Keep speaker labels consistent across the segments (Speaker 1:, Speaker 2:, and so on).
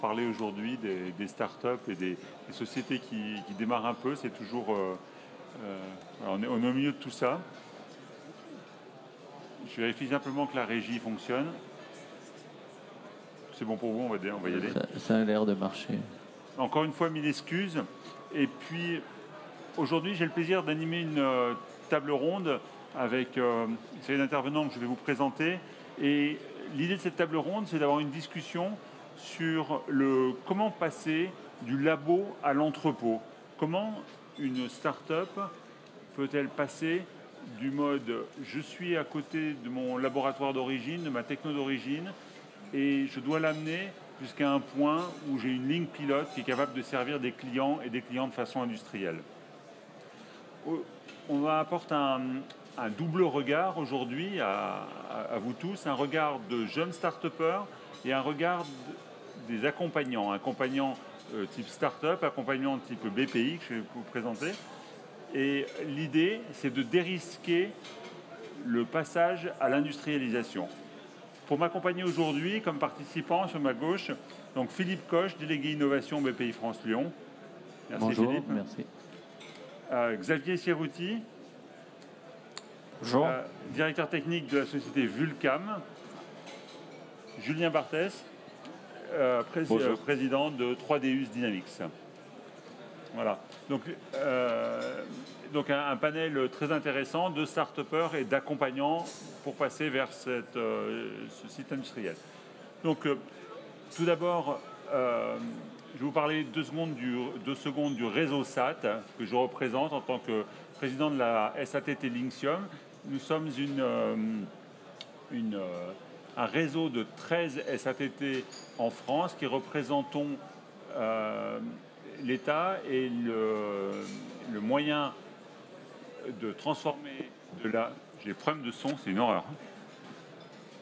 Speaker 1: parler aujourd'hui des startups et des sociétés qui démarrent un peu. C'est toujours... on est au milieu de tout ça. Je vérifie simplement que la régie fonctionne. C'est bon pour vous, on va y aller.
Speaker 2: Ça a l'air de marcher.
Speaker 1: Encore une fois, mille excuses. Et puis, aujourd'hui, j'ai le plaisir d'animer une table ronde avec une série d'intervenants que je vais vous présenter. Et l'idée de cette table ronde, c'est d'avoir une discussion sur comment passer du labo à l'entrepôt. Comment une start-up peut-elle passer du mode « je suis à côté de mon laboratoire d'origine, de ma techno d'origine, et je dois l'amener jusqu'à un point où j'ai une ligne pilote qui est capable de servir des clients et des clients de façon industrielle ». On va apporter un double regard aujourd'hui à vous tous, un regard de jeunes start-upers et un regard des accompagnants type start-up, accompagnants type BPI que je vais vous présenter. Et l'idée, c'est de dérisquer le passage à l'industrialisation. Pour m'accompagner aujourd'hui, comme participant sur ma gauche, donc Philippe Koch, délégué innovation BPI France Lyon.
Speaker 2: Merci. Bonjour, Philippe. Merci.
Speaker 1: Xavier Sierouti,
Speaker 3: bonjour.
Speaker 1: Directeur technique de la société Vulcam. Julien Barthès, président de 3Deus Dynamics. Voilà. Donc un panel très intéressant de start-upers et d'accompagnants pour passer vers ce site industriel. Donc, tout d'abord, je vais vous parler 2 secondes du réseau SAT que je représente en tant que président de la SATT Linxium. Nous sommes un réseau de 13 SATT en France qui représentons l'État et le moyen de transformer J'ai des problèmes de son, c'est une horreur.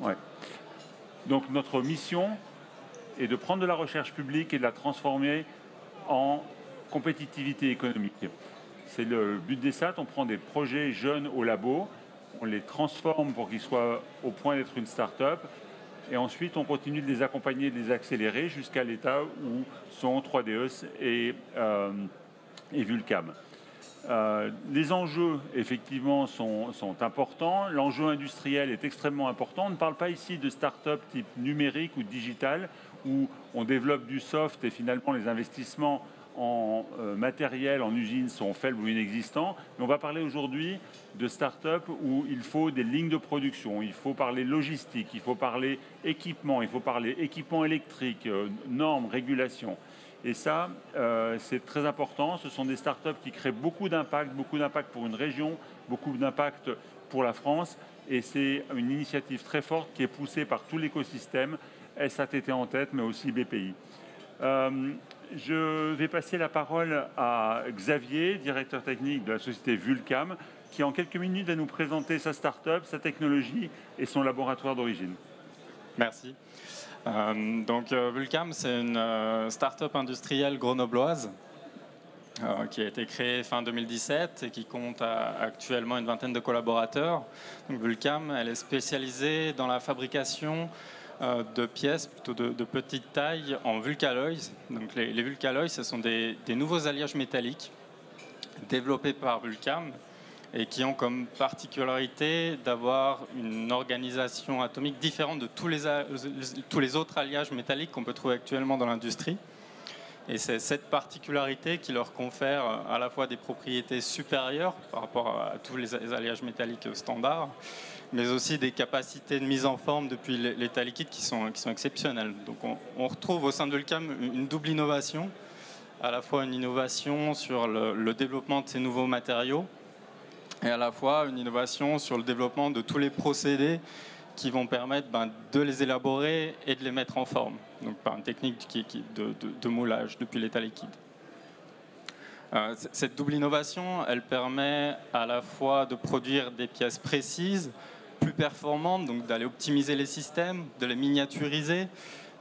Speaker 1: Ouais. Donc notre mission est de prendre de la recherche publique et de la transformer en compétitivité économique. C'est le but des SAT, on prend des projets jeunes au labo, on les transforme pour qu'ils soient au point d'être une start-up, et ensuite on continue de les accompagner, de les accélérer jusqu'à l'état où sont 3DES et Vulcam. Les enjeux, effectivement, sont importants. L'enjeu industriel est extrêmement important. On ne parle pas ici de start-up type numérique ou digital, où on développe du soft et finalement les investissements en matériel, en usines sont faibles ou inexistants. Mais on va parler aujourd'hui de start-up où il faut des lignes de production, il faut parler logistique, il faut parler équipement, il faut parler équipement électrique, normes, régulations. Et ça, c'est très important. Ce sont des startups qui créent beaucoup d'impact pour une région, beaucoup d'impact pour la France. Et c'est une initiative très forte qui est poussée par tout l'écosystème, SATT en tête, mais aussi BPI. Je vais passer la parole à Xavier, directeur technique de la société Vulcam, qui en quelques minutes va nous présenter sa start-up, sa technologie et son laboratoire d'origine.
Speaker 3: Merci. Vulcam, c'est une start-up industrielle grenobloise qui a été créée fin 2017 et qui compte actuellement une vingtaine de collaborateurs. Donc, Vulcam, elle est spécialisée dans la fabrication de pièces plutôt de petite taille en vulcaloys. Donc, les vulcaloys, ce sont des nouveaux alliages métalliques développés par Vulcam et qui ont comme particularité d'avoir une organisation atomique différente de tous les autres alliages métalliques qu'on peut trouver actuellement dans l'industrie. Et c'est cette particularité qui leur confère à la fois des propriétés supérieures par rapport à tous les alliages métalliques standards, mais aussi des capacités de mise en forme depuis l'état liquide qui sont exceptionnelles. Donc on retrouve au sein de Vulcam une double innovation, à la fois une innovation sur le développement de ces nouveaux matériaux, et à la fois une innovation sur le développement de tous les procédés qui vont permettre de les élaborer et de les mettre en forme, donc par une technique de moulage depuis l'état liquide. Cette double innovation, elle permet à la fois de produire des pièces précises, plus performantes, donc d'aller optimiser les systèmes, de les miniaturiser,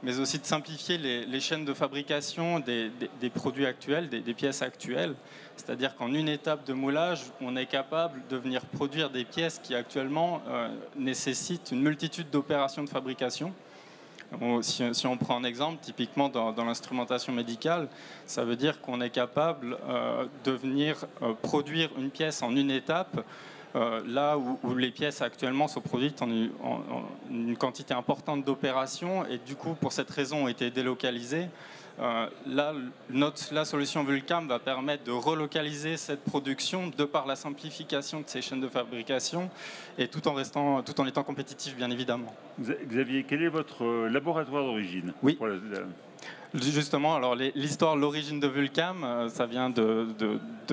Speaker 3: mais aussi de simplifier les chaînes de fabrication des produits actuels, des pièces actuelles. C'est-à-dire qu'en une étape de moulage, on est capable de venir produire des pièces qui actuellement nécessitent une multitude d'opérations de fabrication Si on prend un exemple, typiquement dans l'instrumentation médicale, ça veut dire qu'on est capable de venir produire une pièce en une étape, là où les pièces actuellement sont produites en une quantité importante d'opérations et du coup, pour cette raison, ont été délocalisées. Là, la solution Vulcam va permettre de relocaliser cette production de par la simplification de ces chaînes de fabrication et tout en étant compétitif, bien évidemment.
Speaker 1: Xavier, quel est votre laboratoire d'origine?
Speaker 3: Oui. Justement, alors l'histoire, l'origine de Vulcam, ça vient de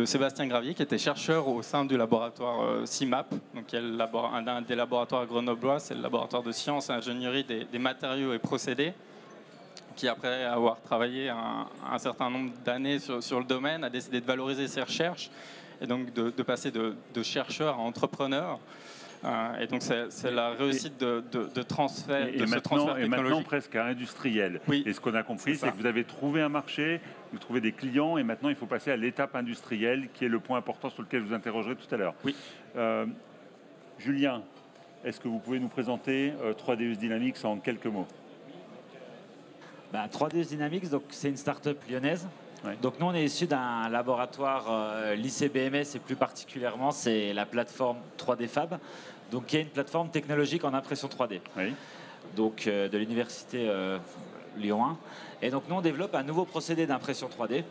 Speaker 3: Sébastien Gravier, qui était chercheur au sein du laboratoire CIMAP, donc qui est un des laboratoires grenoblois, c'est le laboratoire de sciences et ingénierie des matériaux et procédés, qui, après avoir travaillé un certain nombre d'années sur le domaine, a décidé de valoriser ses recherches et donc de passer de chercheur à entrepreneur. Et donc c'est la réussite de transfert, de ce transfert technologique. Et
Speaker 1: maintenant presque à industriel.
Speaker 3: Oui,
Speaker 1: et ce qu'on a compris, c'est que vous avez trouvé un marché, vous trouvez des clients, et maintenant il faut passer à l'étape industrielle, qui est le point important sur lequel je vous interrogerai tout à l'heure.
Speaker 3: Oui.
Speaker 1: Julien, est-ce que vous pouvez nous présenter 3DS Dynamics en quelques mots?
Speaker 4: 3DS Dynamics, c'est une start-up lyonnaise.
Speaker 1: Ouais.
Speaker 4: Donc nous, on est issu d'un laboratoire lycée BMS et plus particulièrement, c'est la plateforme 3D Fab, donc qui est une plateforme technologique en impression 3D.
Speaker 1: Oui.
Speaker 4: Donc de l'université Lyon 1. Et donc nous, on développe un nouveau procédé d'impression 3D.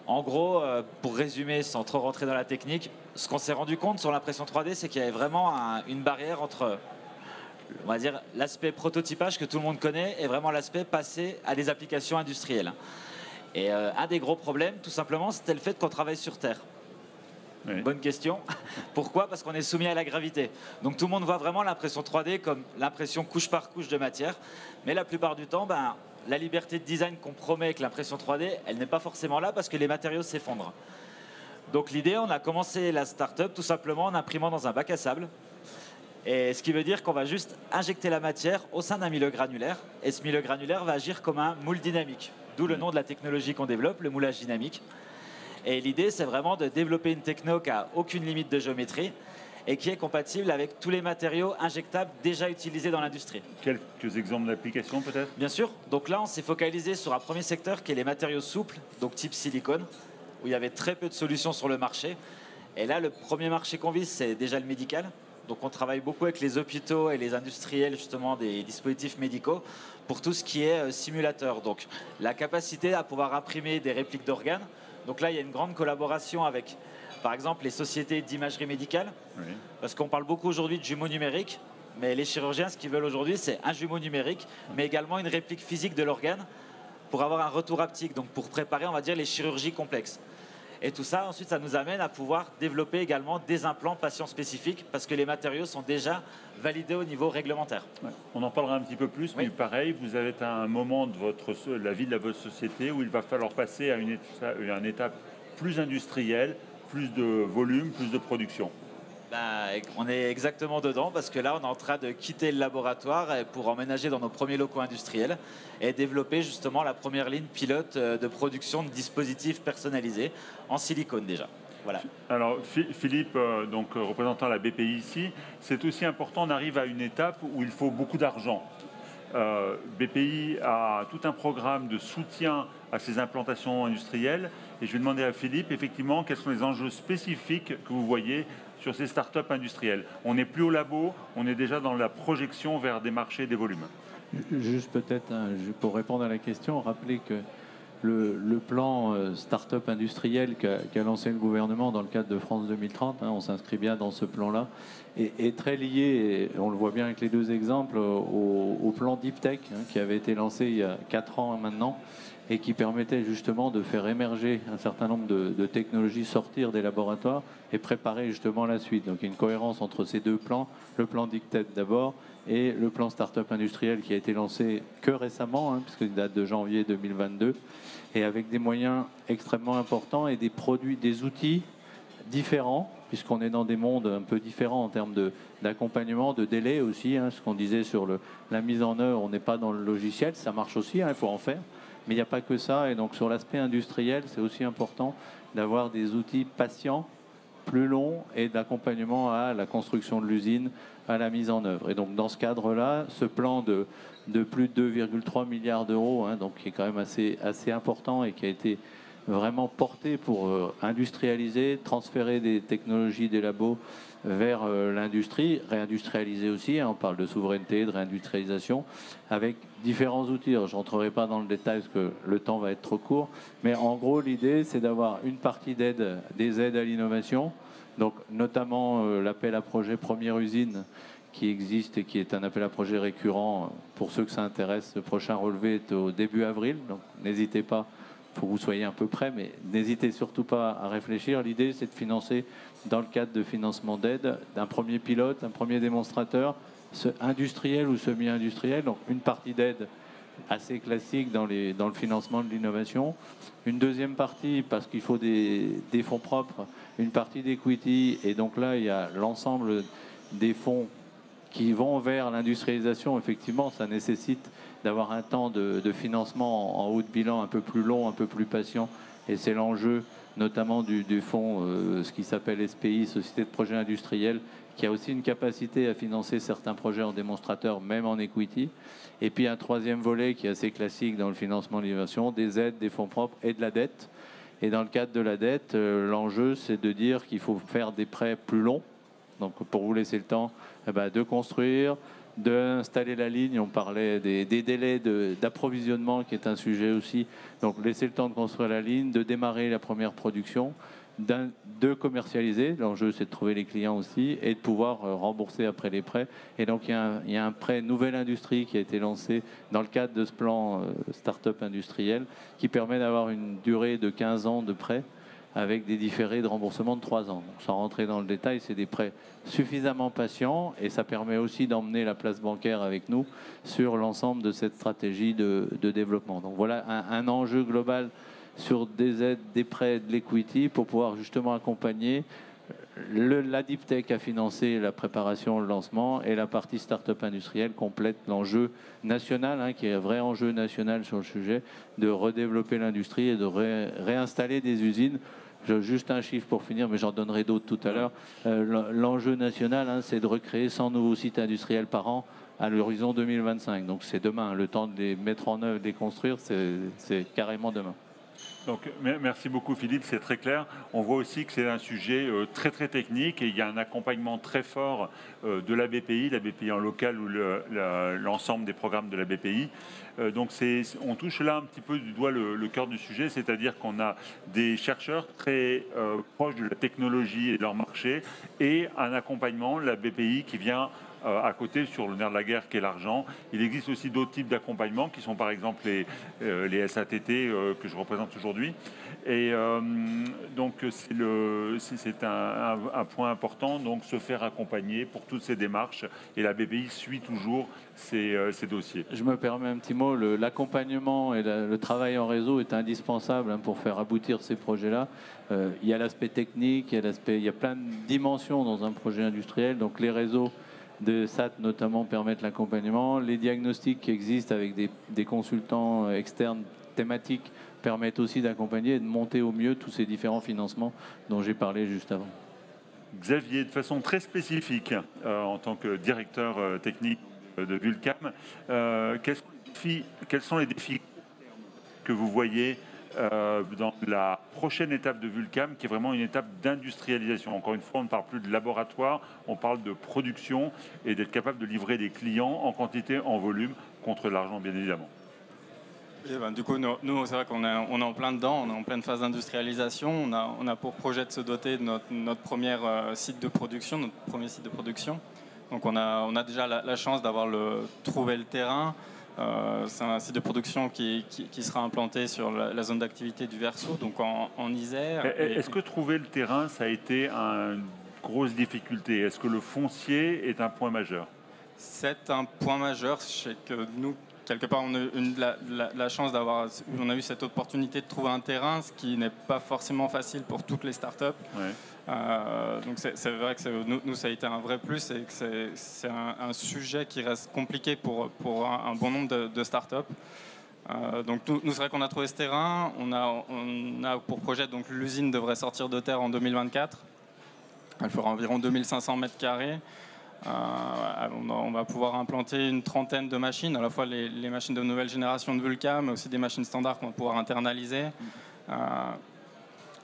Speaker 4: En gros, pour résumer, sans trop rentrer dans la technique, ce qu'on s'est rendu compte sur l'impression 3D, c'est qu'il y avait vraiment une barrière entre, on va dire, l'aspect prototypage que tout le monde connaît et vraiment l'aspect passé à des applications industrielles. Et un des gros problèmes, tout simplement, c'était le fait qu'on travaille sur Terre.
Speaker 1: Oui.
Speaker 4: Bonne question. Pourquoi? Parce qu'on est soumis à la gravité. Donc tout le monde voit vraiment l'impression 3D comme l'impression couche par couche de matière. Mais la plupart du temps, la liberté de design qu'on promet avec l'impression 3D, elle n'est pas forcément là parce que les matériaux s'effondrent. Donc l'idée, on a commencé la start-up tout simplement en imprimant dans un bac à sable. Et ce qui veut dire qu'on va juste injecter la matière au sein d'un milieu granulaire. Et ce milieu granulaire va agir comme un moule dynamique. D'où le nom de la technologie qu'on développe, le moulage dynamique. Et l'idée, c'est vraiment de développer une techno qui n'a aucune limite de géométrie et qui est compatible avec tous les matériaux injectables déjà utilisés dans l'industrie.
Speaker 1: Quelques exemples d'applications peut-être?
Speaker 4: Bien sûr. Donc là, on s'est focalisé sur un premier secteur qui est les matériaux souples, donc type silicone, où il y avait très peu de solutions sur le marché. Et là, le premier marché qu'on vise, c'est déjà le médical. Donc on travaille beaucoup avec les hôpitaux et les industriels justement des dispositifs médicaux pour tout ce qui est simulateur. Donc la capacité à pouvoir imprimer des répliques d'organes. Donc là, il y a une grande collaboration avec, par exemple, les sociétés d'imagerie médicale.
Speaker 1: Oui.
Speaker 4: Parce qu'on parle beaucoup aujourd'hui de jumeaux numériques. Mais les chirurgiens, ce qu'ils veulent aujourd'hui, c'est un jumeau numérique, mais également une réplique physique de l'organe pour avoir un retour haptique. Donc pour préparer, on va dire, les chirurgies complexes. Et tout ça, ensuite, ça nous amène à pouvoir développer également des implants patients spécifiques parce que les matériaux sont déjà validés au niveau réglementaire.
Speaker 1: Ouais. On en parlera un petit peu plus,
Speaker 4: oui.
Speaker 1: Mais pareil, vous êtes à un moment de la vie de votre société où il va falloir passer à une étape plus industrielle, plus de volume, plus de production.
Speaker 4: On est exactement dedans parce que là, on est en train de quitter le laboratoire pour emménager dans nos premiers locaux industriels et développer justement la première ligne pilote de production de dispositifs personnalisés en silicone déjà. Voilà.
Speaker 1: Alors Philippe, donc représentant la BPI ici, c'est aussi important, on arrive à une étape où il faut beaucoup d'argent. BPI a tout un programme de soutien à ces implantations industrielles et je vais demander à Philippe effectivement quels sont les enjeux spécifiques que vous voyez sur ces startups industrielles. On n'est plus au labo, on est déjà dans la projection vers des marchés, des volumes.
Speaker 2: Juste peut-être, pour répondre à la question, rappeler que le plan start-up industriel qu'a lancé le gouvernement dans le cadre de France 2030, on s'inscrit bien dans ce plan-là, est très lié, et on le voit bien avec les deux exemples, au plan Deep Tech qui avait été lancé il y a 4 ans maintenant et qui permettait justement de faire émerger un certain nombre de technologies, sortir des laboratoires et préparer justement la suite. Donc il y a une cohérence entre ces deux plans, le plan Deep Tech d'abord et le plan Startup industriel qui a été lancé que récemment, puisqu'il date de janvier 2022, et avec des moyens extrêmement importants et des produits, des outils différents, puisqu'on est dans des mondes un peu différents en termes d'accompagnement, de délai aussi, ce qu'on disait sur la mise en œuvre, on n'est pas dans le logiciel, ça marche aussi, il faut en faire. Mais il n'y a pas que ça, et donc sur l'aspect industriel, c'est aussi important d'avoir des outils patients, plus longs, et d'accompagnement à la construction de l'usine, à la mise en œuvre. Et donc dans ce cadre-là, ce plan de plus de 2,3 milliards d'euros, hein, donc qui est quand même assez important et qui a été vraiment porté pour industrialiser, transférer des technologies des labos vers l'industrie, réindustrialiser aussi, hein, on parle de souveraineté, de réindustrialisation, avec différents outils. Alors, je ne rentrerai pas dans le détail parce que le temps va être trop court, mais en gros, l'idée, c'est d'avoir une partie d'aide, des aides à l'innovation, donc notamment l'appel à projet Première Usine, qui existe et qui est un appel à projet récurrent. Pour ceux que ça intéresse, le prochain relevé est au début avril, donc n'hésitez pas, il faut que vous soyez un peu prêts, mais n'hésitez surtout pas à réfléchir. L'idée, c'est de financer, dans le cadre de financement d'aide, d'un premier pilote, un premier démonstrateur, industriel ou semi-industriel, donc une partie d'aide assez classique dans le financement de l'innovation. Une deuxième partie, parce qu'il faut des fonds propres, une partie d'equity, et donc là, il y a l'ensemble des fonds qui vont vers l'industrialisation. Effectivement, ça nécessite d'avoir un temps de financement en haut de bilan un peu plus long, un peu plus patient, et c'est l'enjeu notamment du fonds, ce qui s'appelle SPI, Société de Projet Industriel, qui a aussi une capacité à financer certains projets en démonstrateur, même en equity. Et puis un troisième volet qui est assez classique dans le financement de l'innovation, des aides, des fonds propres et de la dette. Et dans le cadre de la dette, l'enjeu, c'est de dire qu'il faut faire des prêts plus longs, donc pour vous laisser le temps de construire, d'installer la ligne. On parlait des délais d'approvisionnement, qui est un sujet aussi. Donc laisser le temps de construire la ligne, de démarrer la première production, de commercialiser. L'enjeu, c'est de trouver les clients aussi et de pouvoir rembourser après les prêts. Et donc il y a un prêt Nouvelle Industrie qui a été lancé dans le cadre de ce plan Start-up industriel, qui permet d'avoir une durée de 15 ans de prêt, avec des différés de remboursement de 3 ans. Donc, sans rentrer dans le détail, c'est des prêts suffisamment patients et ça permet aussi d'emmener la place bancaire avec nous sur l'ensemble de cette stratégie de développement. Donc voilà un enjeu global sur des aides, des prêts, de l'equity pour pouvoir justement accompagner la Deep Tech à financer la préparation, le lancement, et la partie start-up industrielle complète l'enjeu national, hein, qui est un vrai enjeu national sur le sujet, de redévelopper l'industrie et de réinstaller des usines. Juste un chiffre pour finir, mais j'en donnerai d'autres tout à l'heure. L'enjeu national, hein, c'est de recréer 100 nouveaux sites industriels par an à l'horizon 2025. Donc c'est demain. Le temps de les mettre en œuvre, de les construire, c'est carrément demain.
Speaker 1: Donc, merci beaucoup Philippe, c'est très clair. On voit aussi que c'est un sujet très très technique et il y a un accompagnement très fort de la BPI en local ou l'ensemble des programmes de la BPI. Donc on touche là un petit peu du doigt le cœur du sujet, c'est-à-dire qu'on a des chercheurs très proches de la technologie et de leur marché et un accompagnement, la BPI qui vient à côté sur le nerf de la guerre qui est l'argent. Il existe aussi d'autres types d'accompagnement qui sont par exemple les SATT que je représente aujourd'hui. Et donc c'est un point important, donc se faire accompagner pour toutes ces démarches, et la BPI suit toujours ces dossiers.
Speaker 2: Je me permets un petit mot, l'accompagnement et le travail en réseau est indispensable, hein, pour faire aboutir ces projets-là. Il y a l'aspect technique, il y a plein de dimensions dans un projet industriel, donc les réseaux de SAT notamment permettent l'accompagnement. Les diagnostics qui existent avec des consultants externes thématiques permettent aussi d'accompagner et de monter au mieux tous ces différents financements dont j'ai parlé juste avant.
Speaker 1: Xavier, de façon très spécifique, en tant que directeur technique de Vulcam, quels sont les défis que vous voyez dans la prochaine étape de Vulcam, qui est vraiment une étape d'industrialisation? Encore une fois, on ne parle plus de laboratoire, on parle de production et d'être capable de livrer des clients en quantité, en volume, contre l'argent bien évidemment.
Speaker 3: Et ben, du coup, nous c'est vrai qu'on est en plein dedans, on est en pleine phase d'industrialisation. On a pour projet de se doter de notre premier site de production, Donc on a déjà la chance d'avoir trouvé le terrain. C'est un site de production qui sera implanté sur la zone d'activité du Verseau, donc en Isère.
Speaker 1: Est-ce que trouver le terrain, ça a été une grosse difficulté? Est-ce que le foncier est un point majeur?
Speaker 3: C'est un point majeur. Je sais que nous, quelque part, on a eu la chance on a eu cette opportunité de trouver un terrain, ce qui n'est pas forcément facile pour toutes les startups. Ouais. Donc c'est vrai que nous ça a été un vrai plus, et que c'est un sujet qui reste compliqué pour un bon nombre de startups. Donc nous c'est vrai qu'on a trouvé ce terrain. On a pour projet, donc l'usine devrait sortir de terre en 2024. Elle fera environ 2500 mètres carrés. On va pouvoir implanter une trentaine de machines, à la fois les machines de nouvelle génération de Vulcam, mais aussi des machines standards qu'on va pouvoir internaliser.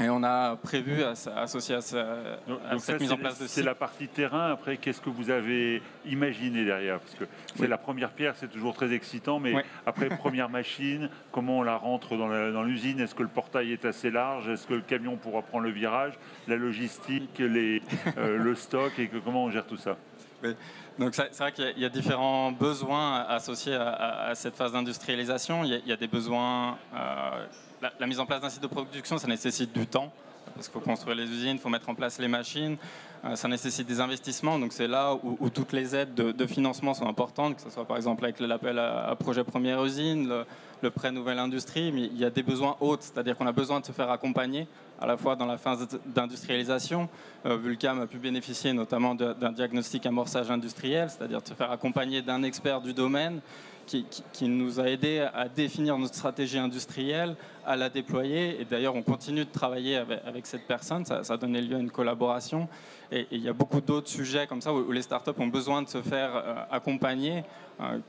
Speaker 3: Et on a prévu, associé à cette mise en place de
Speaker 1: c'est la partie terrain. Après, qu'est-ce que vous avez imaginé derrière? Parce que c'est la première pierre, c'est toujours très excitant, mais après, première machine, comment on la rentre dans l'usine? Est-ce que le portail est assez large? Est-ce que le camion pourra prendre le virage? La logistique, le stock, et comment on gère tout ça?
Speaker 3: Oui. Donc c'est vrai qu'il y a différents besoins associés à cette phase d'industrialisation. Il y a des besoins... La mise en place d'un site de production, ça nécessite du temps, parce qu'il faut construire les usines, il faut mettre en place les machines, ça nécessite des investissements. Donc c'est là où toutes les aides de financement sont importantes, que ce soit par exemple avec l'appel à projet première usine, le prêt nouvelle industrie, mais il y a des besoins autres, c'est-à-dire qu'on a besoin de se faire accompagner à la fois dans la phase d'industrialisation. Vulcam a pu bénéficier notamment d'un diagnostic amorçage industriel, c'est-à-dire de se faire accompagner d'un expert du domaine qui nous a aidé à définir notre stratégie industrielle, à la déployer. Et d'ailleurs, on continue de travailler avec cette personne. Ça a donné lieu à une collaboration. Et il y a beaucoup d'autres sujets comme ça où les startups ont besoin de se faire accompagner.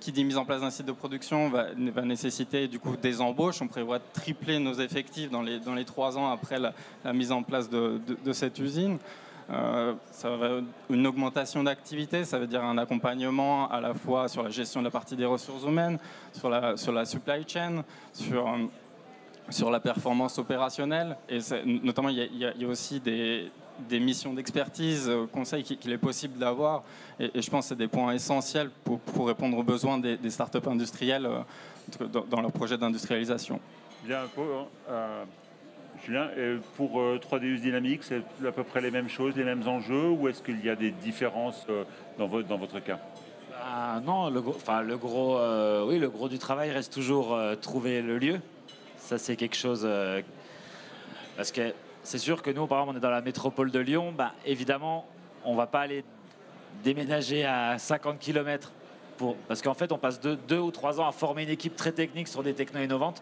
Speaker 3: Qui dit mise en place d'un site de production va nécessiter du coup des embauches. On prévoit de tripler nos effectifs dans les 3 ans après la mise en place de cette usine. Ça va une augmentation d'activité, ça veut dire un accompagnement à la fois sur la gestion de la partie des ressources humaines, sur la supply chain, sur la performance opérationnelle. Et notamment, il y a aussi des missions d'expertise, conseils qu'il est possible d'avoir. Et je pense que c'est des points essentiels pour répondre aux besoins des startups industrielles dans leur projet d'industrialisation.
Speaker 1: Bien, Julien, pour 3Deus Dynamics, c'est à peu près les mêmes choses, les mêmes enjeux, ou est-ce qu'il y a des différences dans votre cas?
Speaker 4: Non, le gros du travail reste toujours trouver le lieu. Ça, c'est quelque chose... parce que c'est sûr que nous, par exemple, on est dans la métropole de Lyon. Évidemment, on ne va pas aller déménager à 50 km parce qu'en fait, on passe 2 ou 3 ans à former une équipe très technique sur des technos innovantes.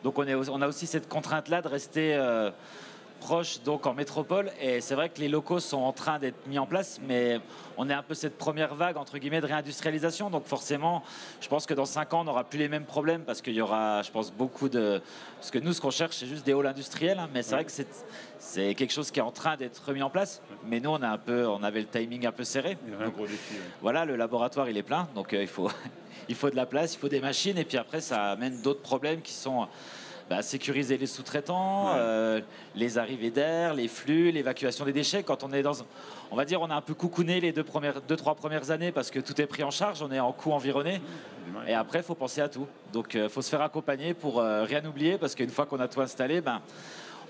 Speaker 4: Donc, on a aussi cette contrainte-là de rester proche, donc en métropole. Et c'est vrai que les locaux sont en train d'être mis en place, mais on est un peu cette première vague, entre guillemets, de réindustrialisation. Donc, forcément, je pense que dans 5 ans, on n'aura plus les mêmes problèmes parce qu'il y aura, je pense, beaucoup de... Parce que nous, ce qu'on cherche, c'est juste des halls industriels. Mais c'est vrai que c'est quelque chose qui est en train d'être remis en place. Mais nous, on avait le timing un peu serré.
Speaker 1: Il y a un gros défi.
Speaker 4: Voilà, le laboratoire, il est plein. Donc, il faut de la place, il faut des machines. Et puis après, ça amène d'autres problèmes qui sont... sécuriser les sous-traitants, les arrivées d'air, les flux, l'évacuation des déchets. Quand on est on va dire, on a un peu coucouné les 2-3 premières années parce que tout est pris en charge, on est en coût environné. Et après, il faut penser à tout. Donc, il faut se faire accompagner pour rien oublier parce qu'une fois qu'on a tout installé,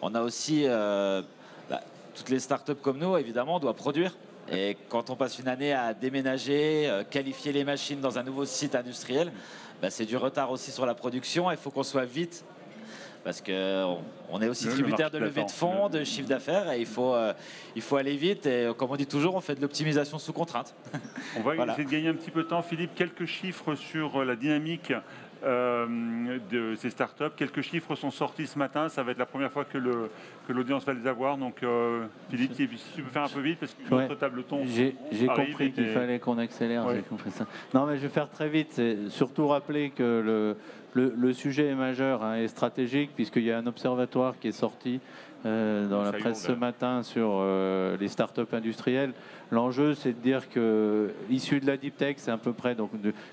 Speaker 4: on a aussi toutes les startups comme nous, évidemment, on doit produire. Et quand on passe une année à déménager, qualifier les machines dans un nouveau site industriel, c'est du retard aussi sur la production. Il faut qu'on soit vite. Parce qu'on est aussi tributaire de levée de fonds, de chiffre d'affaires, et il faut aller vite. Et comme on dit toujours, on fait de l'optimisation sous contrainte.
Speaker 1: On va essayer de gagner un petit peu de temps. Philippe, quelques chiffres sur la dynamique de ces startups. Quelques chiffres sont sortis ce matin. Ça va être la première fois que l'audience va les avoir. Donc, Philippe, si tu peux faire un peu vite, parce que notre table ton.
Speaker 2: J'ai compris qu'il fallait qu'on accélère. J'ai compris ça. Non, mais je vais faire très vite. C'est surtout rappeler que le sujet est majeur et stratégique, puisqu'il y a un observatoire qui est sorti dans la presse ce matin sur les startups industrielles. L'enjeu, c'est de dire que, issus de la Deep Tech, c'est à peu près,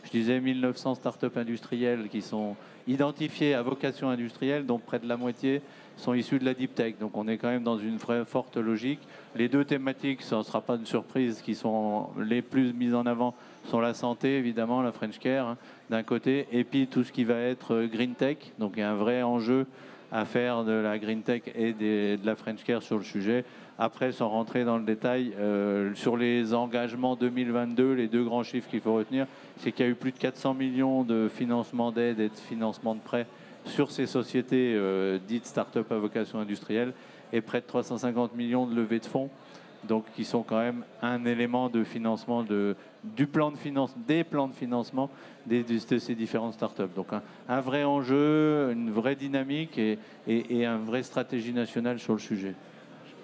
Speaker 2: je disais 1900 startups industrielles qui sont identifiées à vocation industrielle, dont près de la moitié sont issus de la Deep Tech. Donc on est quand même dans une vraie forte logique. Les 2 thématiques, ça ne sera pas une surprise, qui sont les plus mises en avant, sont la santé, évidemment, la French Care, d'un côté, et puis tout ce qui va être Green Tech. Donc il y a un vrai enjeu à faire de la Green Tech et de la French Care sur le sujet. Après, sans rentrer dans le détail, sur les engagements 2022, les 2 grands chiffres qu'il faut retenir, c'est qu'il y a eu plus de 400 millions de financement d'aide et de financement de prêts sur ces sociétés dites start-up à vocation industrielle, et près de 350 millions de levées de fonds, donc qui sont quand même un élément de financement des plans de financement de ces différentes start-up. Donc un vrai enjeu, une vraie dynamique et une vraie stratégie nationale sur le sujet.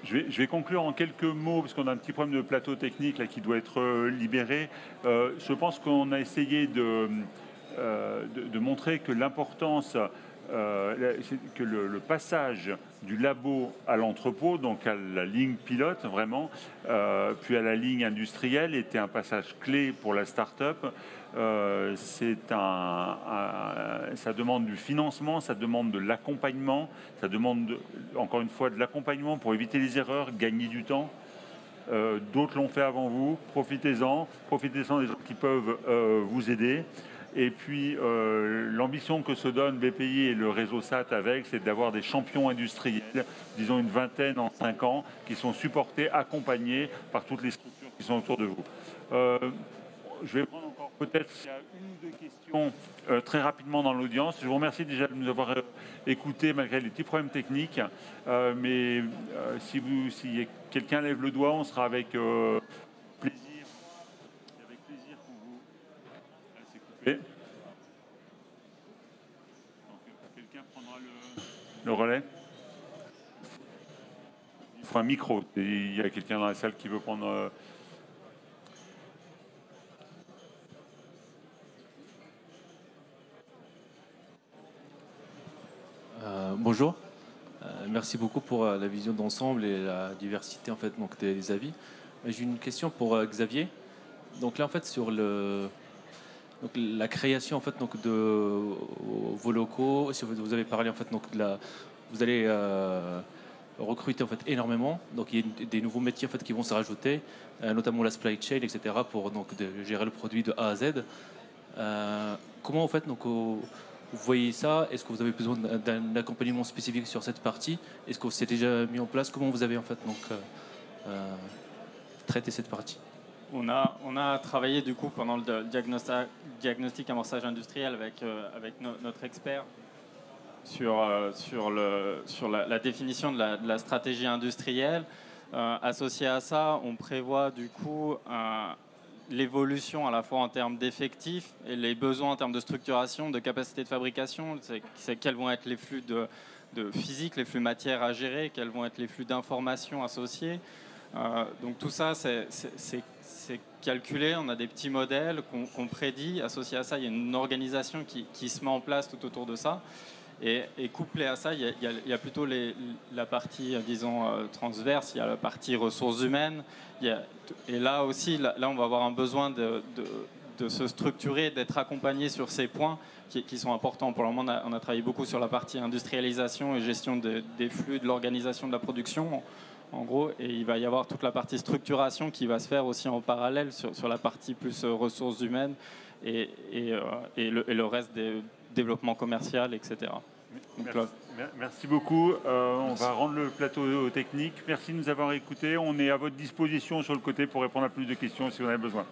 Speaker 1: Je vais conclure en quelques mots, parce qu'on a un petit problème de plateau technique là, qui doit être libéré. Je pense qu'on a essayé de montrer que l'importance, que le passage du labo à l'entrepôt, donc à la ligne pilote vraiment, puis à la ligne industrielle, était un passage clé pour la start-up. Ça demande du financement, ça demande de l'accompagnement, ça demande encore une fois de l'accompagnement pour éviter les erreurs, gagner du temps. D'autres l'ont fait avant vous, profitez-en des gens qui peuvent vous aider. Et puis l'ambition que se donne BPI et le réseau SAT avec, c'est d'avoir des champions industriels, disons une vingtaine en 5 ans, qui sont supportés, accompagnés par toutes les structures qui sont autour de vous. Je vais prendre encore peut-être s'il y a une ou deux questions très rapidement dans l'audience. Je vous remercie déjà de nous avoir écoutés malgré les petits problèmes techniques. Mais si quelqu'un lève le doigt, on sera avec plaisir. Avec plaisir pour vous. Là, c'est coupé. Donc, quelqu'un prendra le relais. Il faut un micro. Il y a quelqu'un dans la salle qui veut prendre...
Speaker 5: Bonjour, merci beaucoup pour la vision d'ensemble et la diversité en fait donc des avis. J'ai une question pour Xavier. Donc là en fait sur la création en fait donc de vos locaux, si vous avez parlé en fait donc vous allez recruter en fait énormément. Donc il y a des nouveaux métiers en fait qui vont se rajouter, notamment la supply chain, etc. pour donc gérer le produit de A à Z. Comment en fait donc vous voyez ça? Est-ce que vous avez besoin d'un accompagnement spécifique sur cette partie? Est-ce que c'est déjà mis en place? Comment vous avez en fait donc traité cette partie?
Speaker 3: On a travaillé du coup pendant le diagnostic amorçage industriel avec notre expert sur la définition de la stratégie industrielle. Associé à ça, on prévoit du coup l'évolution à la fois en termes d'effectifs et les besoins en termes de structuration, de capacité de fabrication. C'est quels vont être les flux de physique, les flux matières à gérer, quels vont être les flux d'informations associés. Donc tout ça, c'est calculé. On a des petits modèles qu'on prédit. Associé à ça, il y a une organisation qui se met en place tout autour de ça. Et couplé à ça, il y a plutôt la partie, disons, transverse, il y a la partie ressources humaines. Et là aussi, là, on va avoir un besoin de se structurer, d'être accompagné sur ces points qui sont importants. Pour le moment, on a travaillé beaucoup sur la partie industrialisation et gestion des flux, de l'organisation de la production, en gros. Et il va y avoir toute la partie structuration qui va se faire aussi en parallèle sur la partie plus ressources humaines et le reste des développement commercial, etc.
Speaker 1: Merci beaucoup. On va rendre le plateau technique. Merci de nous avoir écoutés. On est à votre disposition sur le côté pour répondre à plus de questions si vous en avez besoin.